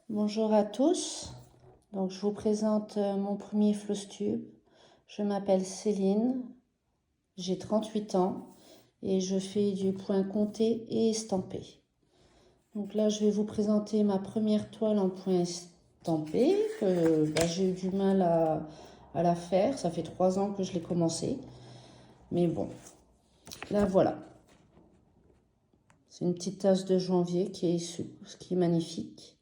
Bonjour à tous, donc je vous présente mon premier Flosstube. Je m'appelle Céline, j'ai 38 ans et je fais du point compté et estampé. Donc là je vais vous présenter ma première toile en point estampé, que j'ai eu du mal à la faire, ça fait 3 ans que je l'ai commencé. Mais bon, là voilà. C'est une petite tasse de janvier qui est magnifique.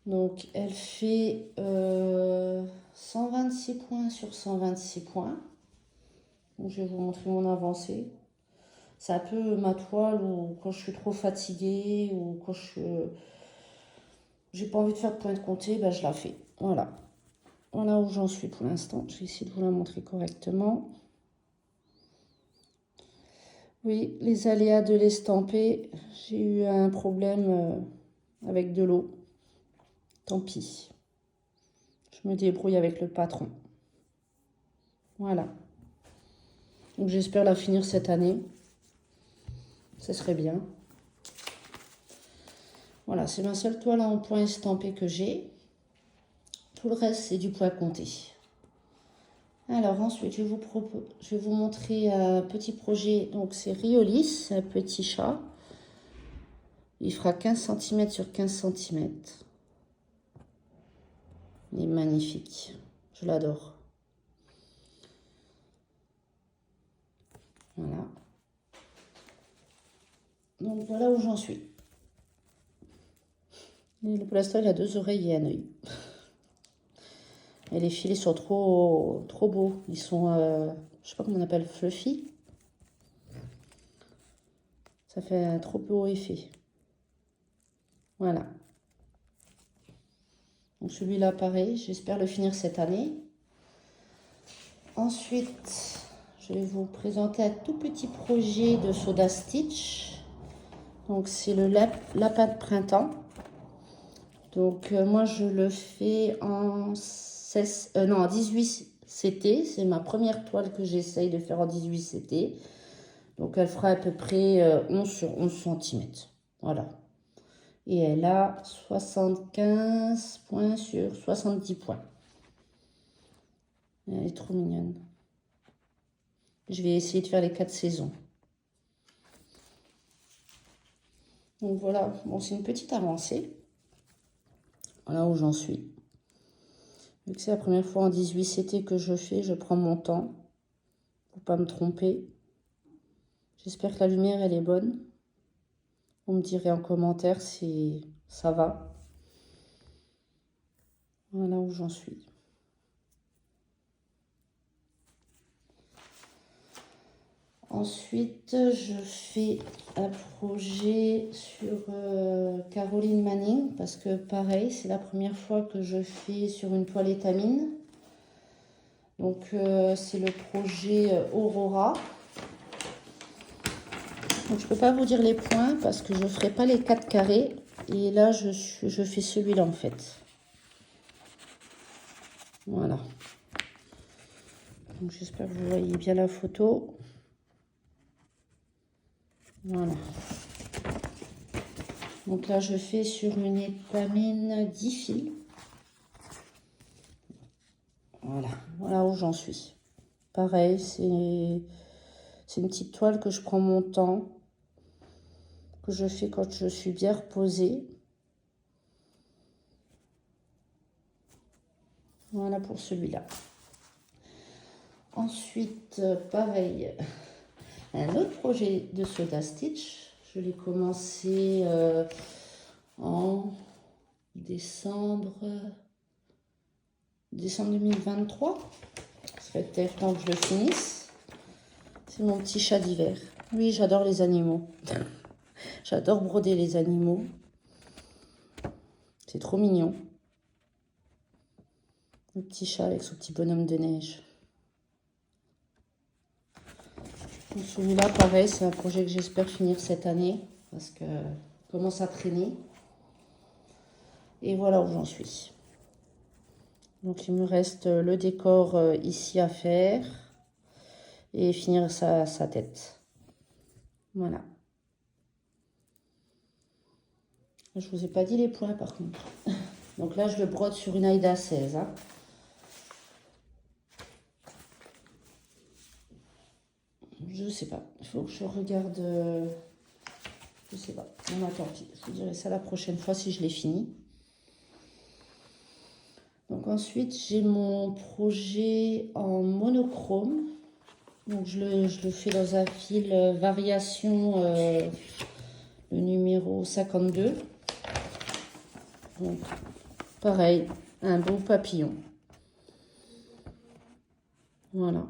Donc, elle fait 126 points sur 126 points. Donc, je vais vous montrer mon avancée. C'est un peu ma toile où quand je suis trop fatiguée ou quand j'ai pas envie de faire de point de compté, je la fais. Voilà. Voilà où j'en suis pour l'instant. Je vais essayer de vous la montrer correctement. Oui, les aléas de l'estamper. J'ai eu un problème avec de l'eau. Tant pis. Je me débrouille avec le patron. Voilà. Donc j'espère la finir cette année. Ce serait bien. Voilà, c'est ma seule toile en point estampé que j'ai. Tout le reste, c'est du point compté. Alors ensuite, je vais vous montrer un petit projet. Donc c'est Riolis, un petit chat. Il fera 15 cm sur 15 cm. Il est magnifique. Je l'adore. Voilà. Donc voilà où j'en suis. Pour l'instant, il a 2 oreilles et un œil. Et les filets sont trop beaux. Ils sont, je sais pas comment on appelle, fluffy. Ça fait un trop beau effet. Voilà. Donc celui-là, pareil, j'espère le finir cette année. Ensuite, je vais vous présenter un tout petit projet de Soda Stitch. Donc c'est le lapin de printemps. Donc moi je le fais en 18 CT. C'est ma première toile que j'essaye de faire en 18 CT. Donc elle fera à peu près 11 sur 11 cm. Voilà. Et elle a 75 points sur 70 points. Elle est trop mignonne. Je vais essayer de faire les 4 saisons. Donc voilà, bon, c'est une petite avancée. Voilà où j'en suis. Vu que c'est la première fois en 18 CT que je fais, je prends mon temps pour pas me tromper. J'espère que la lumière, elle est bonne. Vous me direz en commentaire si ça va. Voilà où j'en suis. Ensuite, je fais un projet sur Caroline Manning parce que pareil, c'est la première fois que je fais sur une toile étamine. Donc c'est le projet Aurora. Donc je peux pas vous dire les points parce que je ferai pas les 4 carrés. Et là, je fais celui-là en fait. Voilà. Donc j'espère que vous voyez bien la photo. Voilà. Donc là, je fais sur une étamine 10 fils. Voilà, voilà où j'en suis. Pareil, c'est une petite toile que je prends mon temps, que je fais quand je suis bien reposée. Voilà pour celui-là. Ensuite, pareil, un autre projet de Soda Stitch. Je l'ai commencé en décembre 2023. Ça fait peut-être temps que je le finisse. C'est mon petit chat d'hiver. Oui, j'adore les animaux. J'adore broder les animaux. C'est trop mignon. Le petit chat avec son petit bonhomme de neige. Celui-là, pareil, c'est un projet que j'espère finir cette année parce que commence à traîner. Et voilà où j'en suis. Donc il me reste le décor ici à faire et finir sa tête. Voilà. Je vous ai pas dit les points par contre. Donc là, je le brode sur une Aïda 16. Hein. Je sais pas. Il faut que je regarde. Je sais pas. On attend. Je vous dirai ça la prochaine fois si je l'ai fini. Donc ensuite, j'ai mon projet en monochrome. Donc je le fais dans un fil variation, le numéro 52. Donc pareil, un beau papillon. Voilà.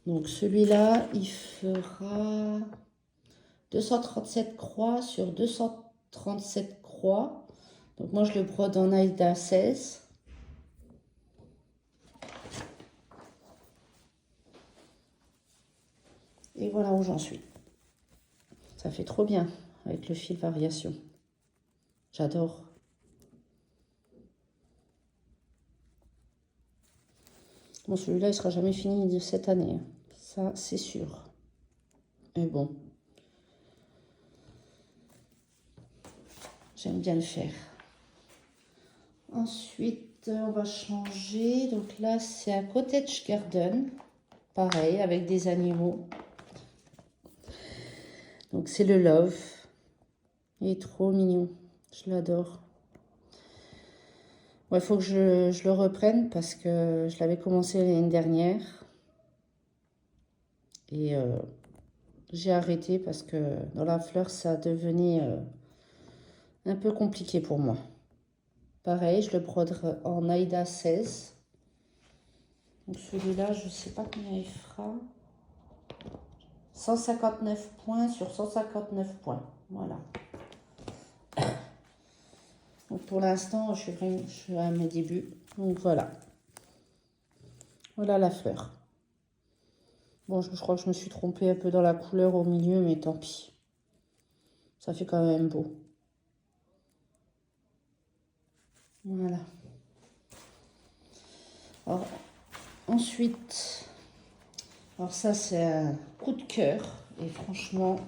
Donc celui-là, il fera 237 croix sur 237 croix. Donc moi, je le brode en Aïda 16. Et voilà où j'en suis. Ça fait trop bien avec le fil variation. J'adore. Bon, celui-là, il sera jamais fini de cette année. Ça, c'est sûr. Mais bon. J'aime bien le faire. Ensuite, on va changer. Donc là, c'est un cottage garden. Pareil, avec des animaux. Donc c'est le Love. Il est trop mignon. Je l'adore. Il faut que je le reprenne parce que je l'avais commencé l'année dernière. Et j'ai arrêté parce que dans la fleur, ça devenait un peu compliqué pour moi. Pareil, je le broderai en Aïda 16. Donc celui-là, je ne sais pas combien il fera. 159 points sur 159 points. Voilà. Donc pour l'instant, je suis à mes débuts. Donc voilà. Voilà la fleur. Bon, je crois que je me suis trompée un peu dans la couleur au milieu, mais tant pis. Ça fait quand même beau. Voilà. Alors, ensuite, alors ça, c'est un coup de cœur. Et franchement,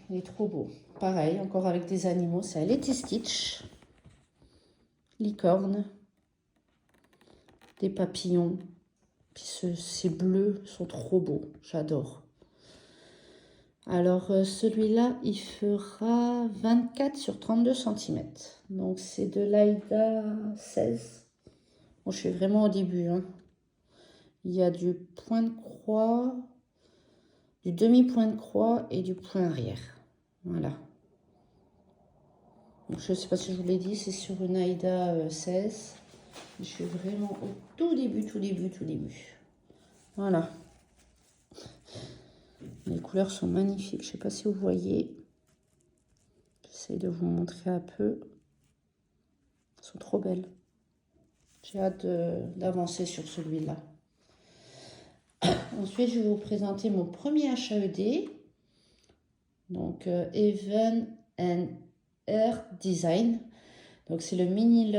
il est trop beau. Pareil, encore avec des animaux. C'est un Letty Stitch. Licorne. Des papillons. Puis ces bleus sont trop beaux. J'adore. Alors, celui-là, il fera 24 sur 32 cm. Donc, c'est de l'Aïda 16. Bon, je suis vraiment au début. Hein. Il y a du point de croix, du demi-point de croix et du point arrière. Voilà. Donc, je ne sais pas si je vous l'ai dit, c'est sur une Aïda 16. Je suis vraiment au tout début, tout début, tout début. Voilà. Les couleurs sont magnifiques. Je ne sais pas si vous voyez. J'essaie de vous montrer un peu. Elles sont trop belles. J'ai hâte d'avancer sur celui-là. Ensuite, je vais vous présenter mon premier HAED. Donc, Even and Earth Design. Donc, c'est le Mini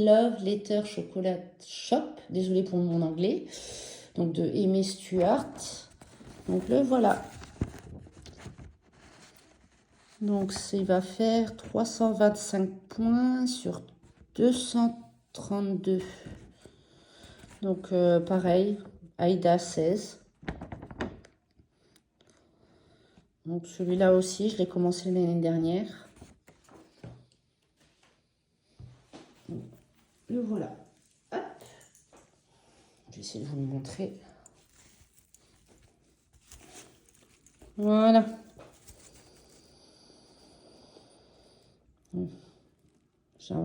Love Letter Chocolate Shop. Désolée pour mon anglais. Donc, de Amy Stuart. Donc, le voilà. Donc, il va faire 325 points sur 232. Donc, pareil, Aïda 16. Donc, celui-là aussi, je l'ai commencé l'année dernière. Le voilà. Hop. Je vais essayer de vous le montrer. Voilà.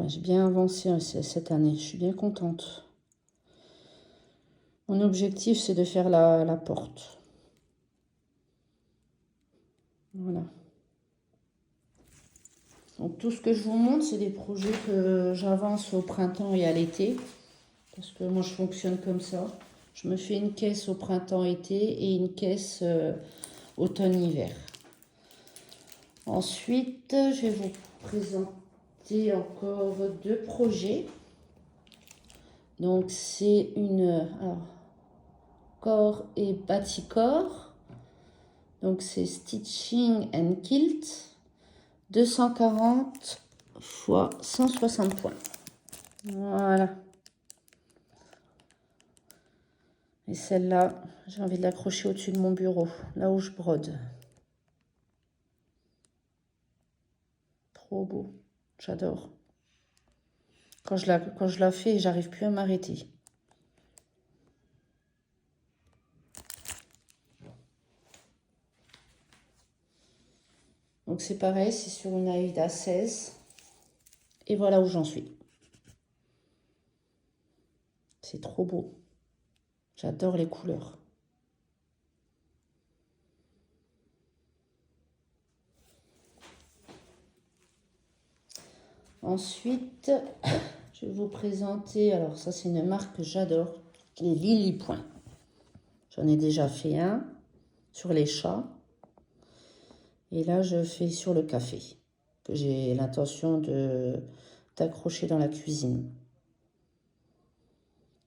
J'ai bien avancé cette année. Je suis bien contente. Mon objectif, c'est de faire la porte. Voilà. Donc, tout ce que je vous montre, c'est des projets que j'avance au printemps et à l'été. Parce que moi, je fonctionne comme ça. Je me fais une caisse au printemps-été et une caisse automne-hiver. Ensuite, je vais vous présenter encore deux projets. Donc, c'est une... Alors, corps et bâti-corps. Donc c'est Stitching and Quilt, 240 x 160 points. Voilà. Et celle-là, j'ai envie de l'accrocher au-dessus de mon bureau, là où je brode. Trop beau, j'adore. Quand je la fais, j'arrive plus à m'arrêter. Donc c'est pareil, c'est sur une Aïda 16. Et voilà où j'en suis. C'est trop beau. J'adore les couleurs. Ensuite, je vais vous présenter, alors ça c'est une marque que j'adore, les Lily Point. J'en ai déjà fait un sur les chats. Et là, je fais sur le café, que j'ai l'intention d'accrocher dans la cuisine.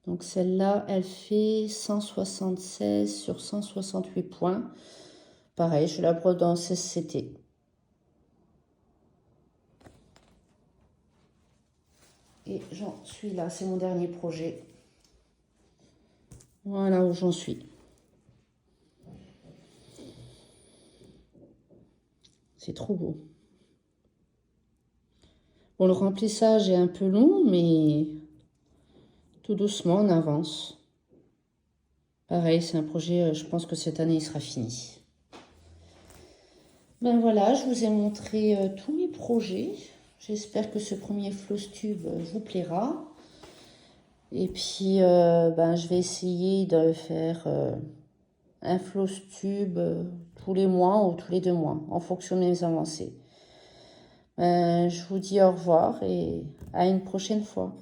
Donc celle-là, elle fait 176 sur 168 points. Pareil, je la brode en 16CT. Et j'en suis là, c'est mon dernier projet. Voilà où j'en suis. C'est trop beau. Bon, le remplissage est un peu long, mais tout doucement, on avance. Pareil, c'est un projet, je pense que cette année, il sera fini. Ben voilà, je vous ai montré tous mes projets. J'espère que ce premier Flosstube vous plaira. Et puis, ben, je vais essayer de faire un Flosstube tous les mois ou tous les 2 mois, en fonction de mes avancées. Je vous dis au revoir et à une prochaine fois.